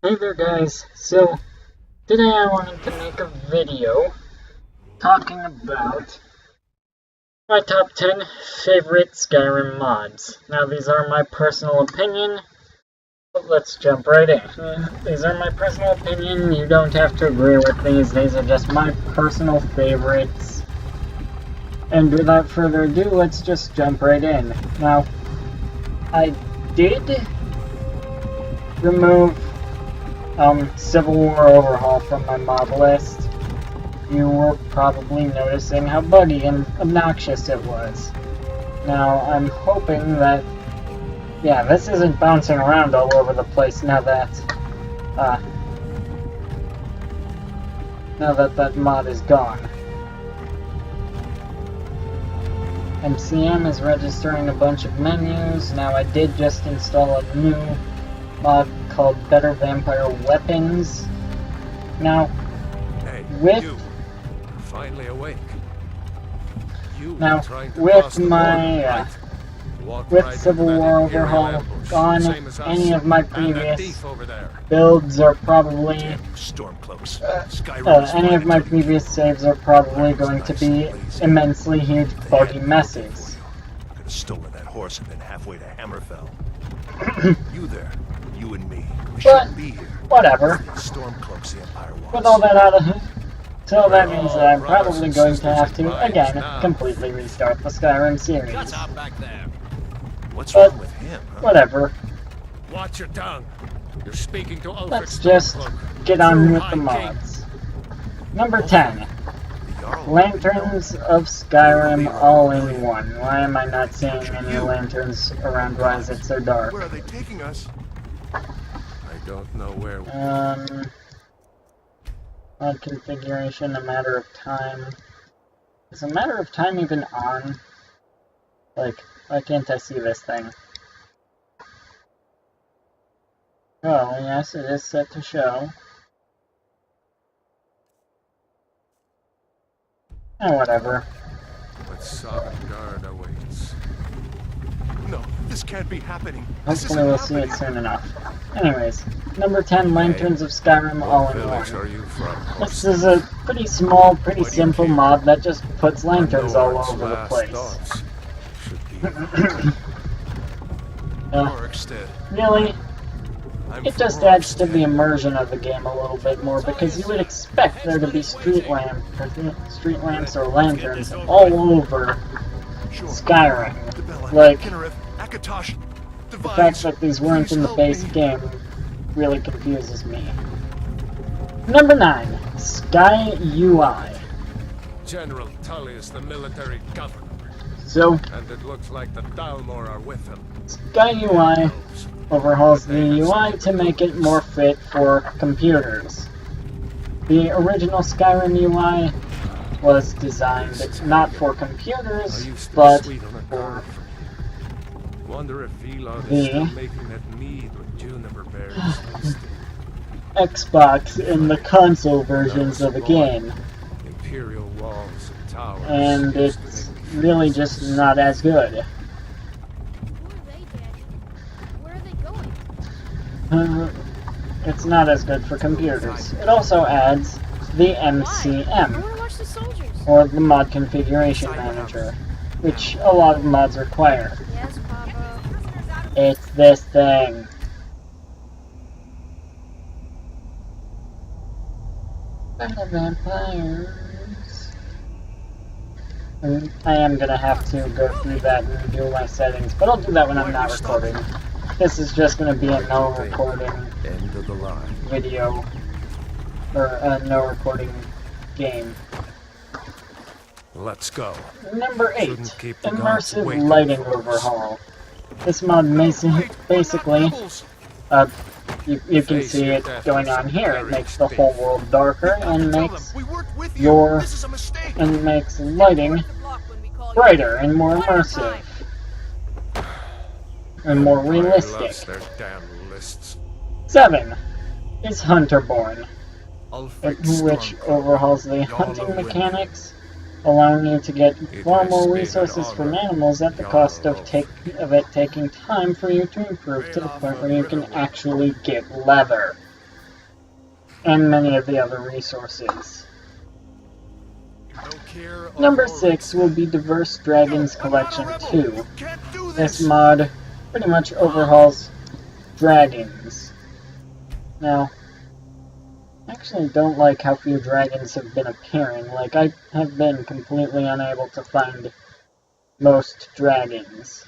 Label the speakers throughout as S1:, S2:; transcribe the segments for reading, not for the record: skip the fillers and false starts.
S1: Hey there guys, so today I wanted to make a video talking about my top 10 favorite Skyrim mods. Now these are my personal opinion, but let's jump right in. These are my personal opinion, you don't have to agree with these are just my personal favorites. And without further ado, let's just jump right in. Now, I did remove Civil War Overhaul from my mod list. You were probably noticing how buggy and obnoxious it was. Now, I'm hoping that, yeah, this isn't bouncing around all over the place now that that mod is gone. MCM is registering a bunch of menus. Now, I did just install a new mod called Better Vampire Weapons. Now,
S2: hey,
S1: with
S2: you, finally awake.
S1: Now, with my with Civil War Overhaul gone, any of my previous builds are probably any of my previous saves are probably going to be immensely huge buggy messes.
S2: I could have stolen that horse and been halfway to Hammerfell. You there, you and me. We shouldn't be here.
S1: Whatever.
S2: Stormcloaks the Empire wants.
S1: With all that out of so that means that I'm probably going to have to, again, completely restart the Skyrim series.
S2: Back there. What's wrong with him? Huh?
S1: Whatever.
S3: Watch your tongue. You're speaking to Ulfric
S1: Let's just get on with the mods. Number 10. Lanterns of Skyrim all-in-one. Why am I not seeing any lanterns around? Why is it so dark?
S2: Where are they taking us?
S3: I don't know where.
S1: Mod configuration, a matter of time. Is a matter of time even on? Like, why can't I see this thing? Oh, yes, it is set to show. Oh, whatever.
S3: But Sovngarde awaits.
S2: No, this can't be happening.
S1: Hopefully we'll see it soon enough. Anyways, number 10, Lanterns of Skyrim all-in-one. This is a pretty small, pretty simple mod that just puts lanterns all over the place. Really? It just adds to the immersion of the game a little bit more, because you would expect there to be street lamps or lanterns all over Skyrim. Like, the fact that these weren't in the base game really confuses me. Number 9, Sky UI.
S3: General Tully is the military governor.
S1: So,
S3: and it looks like the Dalmor are with him.
S1: Sky UI overhauls the UI to make it more fit for computers. The original Skyrim UI was designed not for computers, but for
S3: Wonder if Velod is still making that mead with juniper berries.
S1: Xbox and the console versions of the game.
S3: Imperial walls and towers.
S1: And it's really just not as good. It's not as good for computers. It also adds the MCM, or the Mod Configuration Manager, which a lot of mods require. It's this thing. Vampires. I am gonna have to go through that and do my settings, but I'll do that when I'm not recording. This is just gonna be a no recording video, or a no recording game.
S3: Let's go.
S1: Number 8, Immersive Lighting Overhaul. This mod basically, you can see it going on here. It makes the whole world darker and makes makes lighting brighter and more immersive and more realistic. 7 is Hunterborn, which overhauls the hunting mechanics, allowing you to get far more resources from animals at the cost of it taking time for you to improve to the point where you can actually get leather. and many of the other resources.
S2: No care of
S1: Number
S2: our
S1: 6 will be Diverse Dragons
S2: No, I'm not a
S1: Collection
S2: rebel.
S1: 2.
S2: You can't do
S1: This
S2: this.
S1: mod pretty much overhauls dragons. Now, I actually don't like how few dragons have been appearing. Like, I have been completely unable to find most dragons.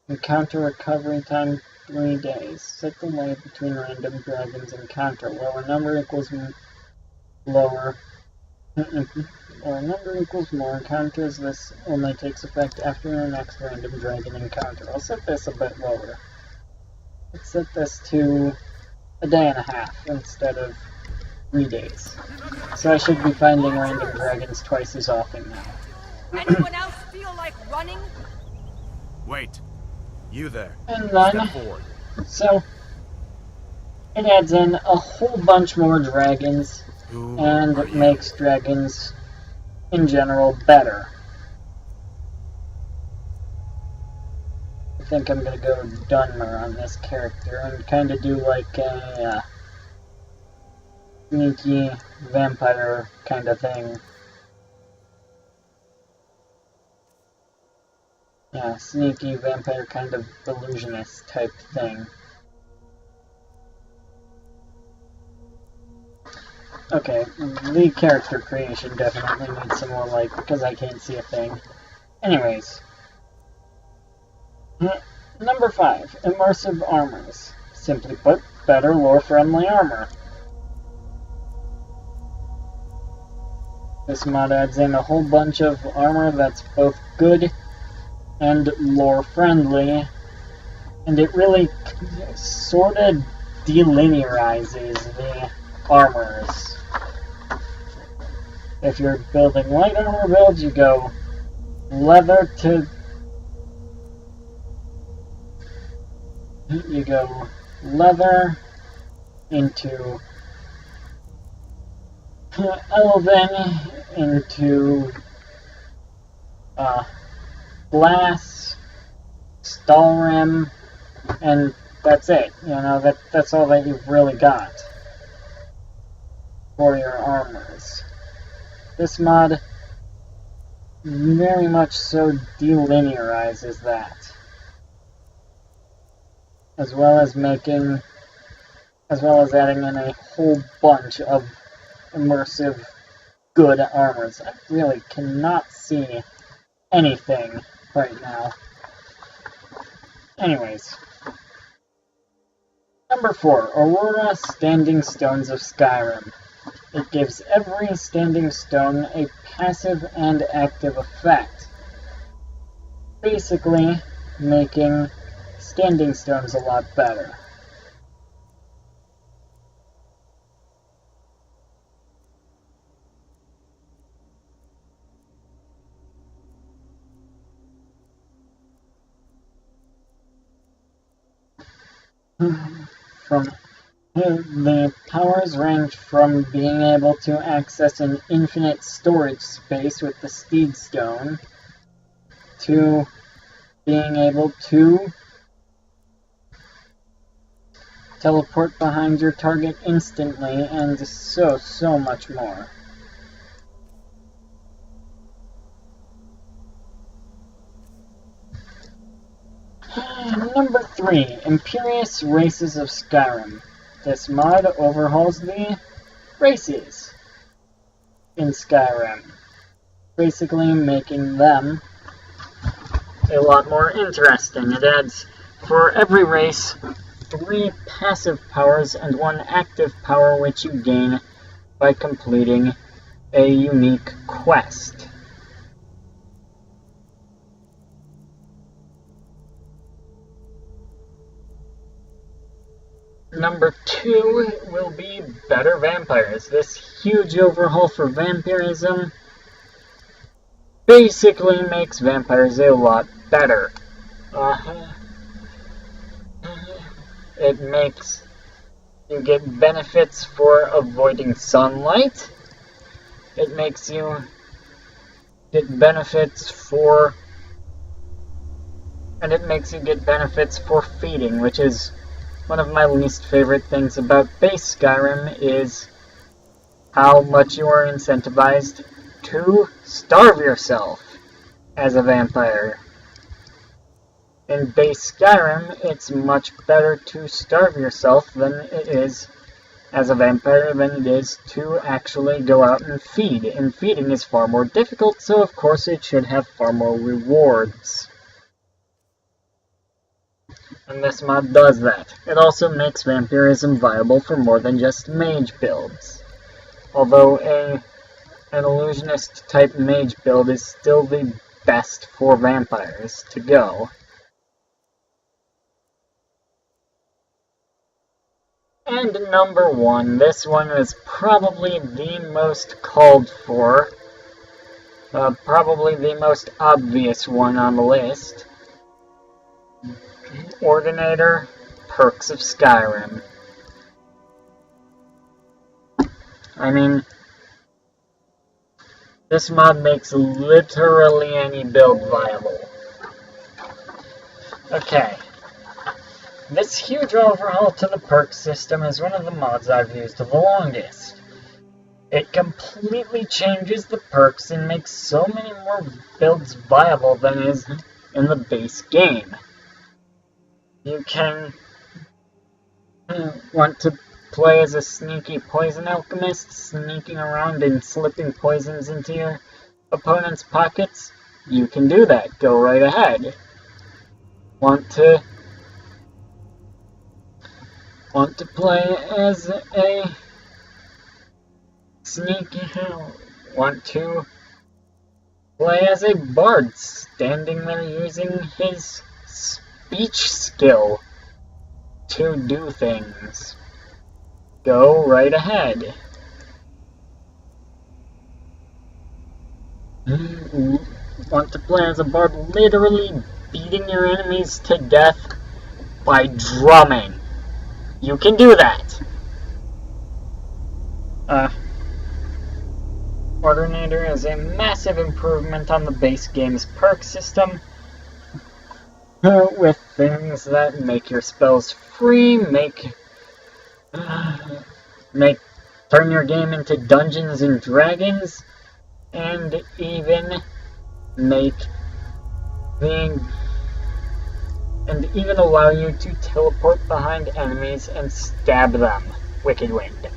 S1: Encounter recovery time 3 days. Set the delay between random dragons encounter. Lower number equals lower. Lower number equals more encounters. This only takes effect after your next random dragon encounter. I'll set this a bit lower. Let's set this to a day and a half instead of 3 days. So I should be finding random dragons twice as often now.
S4: Anyone else feel like running?
S2: Wait. You there.
S1: And
S2: Step
S1: then,
S2: forward.
S1: so, it adds in a whole bunch more dragons,
S2: Who
S1: and
S2: are
S1: it
S2: you?
S1: makes dragons, in general, better. I think I'm gonna go Dunmer on this character, and kinda do like a, sneaky vampire kind of thing. Yeah, sneaky vampire kind of illusionist type thing. Okay, the character creation definitely needs some more light because I can't see a thing. Anyways. Number 5, Immersive Armors. Simply put, better lore-friendly armor. This mod adds in a whole bunch of armor that's both good and lore-friendly, and it really sort of delinearizes the armors. If you're building light armor builds, you go leather to... You go leather into elven into glass, Stalrim, and that's it. You know, that's all that you've really got for your armors. This mod very much so delinearizes that, as well as adding in a whole bunch of immersive good armors. I really cannot see anything right now. Anyways. Number 4, Aurora Standing Stones of Skyrim. It gives every standing stone a passive and active effect, basically making standing stones a lot better. The powers range from being able to access an infinite storage space with the Steed Stone to being able to teleport behind your target instantly, and so much more. Number 3, Imperious Races of Skyrim. This mod overhauls the races in Skyrim, basically making them a lot more interesting. It adds, for every race, 3 passive powers and 1 active power which you gain by completing a unique quest. Number 2 will be Better Vampires. This huge overhaul for vampirism basically makes vampires a lot better. It makes you get benefits for avoiding sunlight. It makes you get benefits for... And it makes you get benefits for feeding, which is one of my least favorite things about base Skyrim is how much you are incentivized to starve yourself as a vampire. In base Skyrim, it's much better to starve yourself than it is as a vampire than it is to actually go out and feed. And feeding is far more difficult, so of course it should have far more rewards. And this mod does that. It also makes vampirism viable for more than just mage builds. Although an illusionist type mage build is still the best for vampires to go. And number one, this one is probably the most called for, probably the most obvious one on the list. Ordinator, Perks of Skyrim. I mean, this mod makes literally any build viable. Okay. This huge overhaul to the perk system is one of the mods I've used the longest. It completely changes the perks and makes so many more builds viable than is in the base game. You can want to play as a sneaky poison alchemist, sneaking around and slipping poisons into your opponent's pockets? You can do that. Go right ahead. Want to play as a sneaky... Want to play as a bard, standing there using his speech skill to do things. Go right ahead. Want to play as a bard, literally beating your enemies to death by drumming. You can do that. Ordinator is a massive improvement on the base game's perk system, with things that make your spells free, turn your game into Dungeons and Dragons, and even allow you to teleport behind enemies and stab them. Wicked Wind.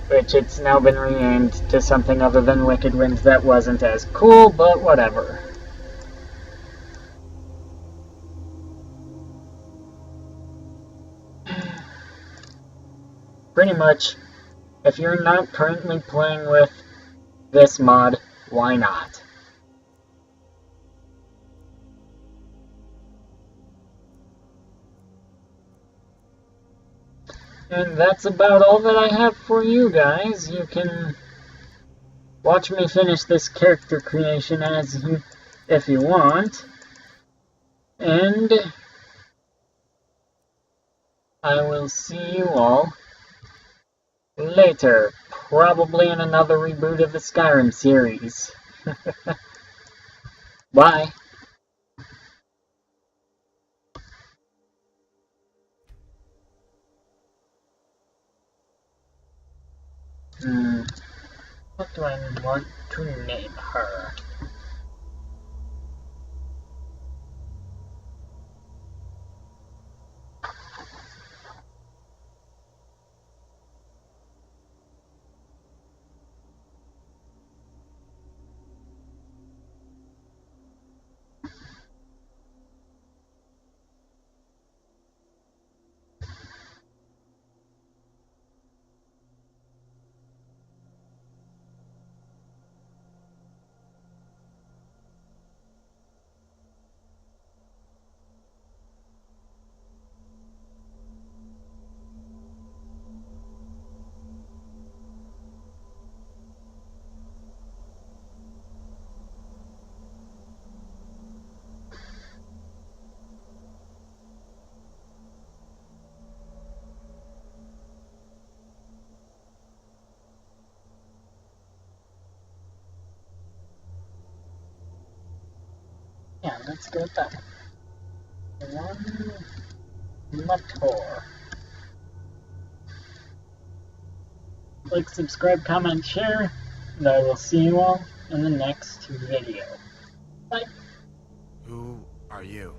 S1: Which it's now been renamed to something other than Wicked Wind that wasn't as cool, but whatever. Pretty much, if you're not currently playing with this mod, why not? And that's about all that I have for you guys. You can watch me finish this character creation if you want. And I will see you all later, probably in another reboot of the Skyrim series. Bye. What do I want to name her? Yeah, let's go with that. One motor. Like, subscribe, comment, share, and I will see you all in the next video. Bye.
S5: Who are you?